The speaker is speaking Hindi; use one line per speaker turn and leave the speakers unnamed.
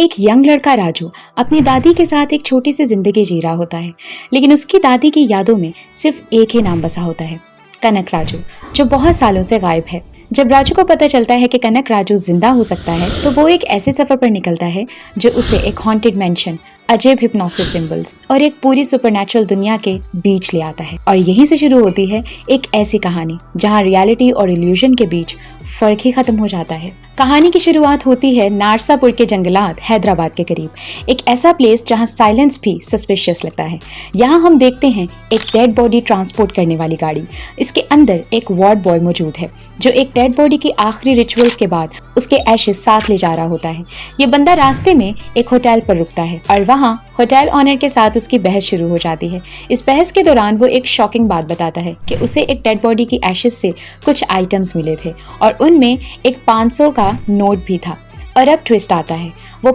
एक यंग लड़का राजू अपनी दादी के साथ एक छोटी सी जिंदगी जी रहा होता है, लेकिन उसकी दादी की यादों में सिर्फ एक ही नाम बसा होता है, कनक राजू, जो बहुत सालों से गायब है। जब राजू को पता चलता है कि कनक राजू जिंदा हो सकता है, तो वो एक ऐसे सफर पर निकलता है जो उसे एक हॉन्टेड मैंशन, अजीब हिप्नोसिस सिंबल्स और एक पूरी सुपरनैचुरल दुनिया के बीच ले आता है। और यहीं से शुरू होती है एक ऐसी कहानी जहां रियलिटी और इल्यूजन के बीच फर्क ही खत्म हो जाता है। कहानी की शुरुआत होती है नारसापुर के जंगलात हैदराबाद के करीब, एक ऐसा प्लेस जहां साइलेंस भी सस्पिशियस लगता है। यहाँ हम देखते हैं एक डेड बॉडी ट्रांसपोर्ट करने वाली गाड़ी। इसके अंदर एक वार्ड बॉय मौजूद है जो एक डेड बॉडी की आखिरी रिचुअल्स के बाद उसके एशेस साथ ले जा रहा होता है। ये बंदा रास्ते में एक होटल पर रुकता है और वहाँ होटल ऑनर के साथ उसकी बहस शुरू हो जाती है। इस बहस के दौरान वो एक शॉकिंग बात बताता है कि उसे एक डेड बॉडी की एशेस से कुछ आइटम्स मिले थे और उनमें एक 500 का नोट भी था। और अब ट्विस्ट आता है, वो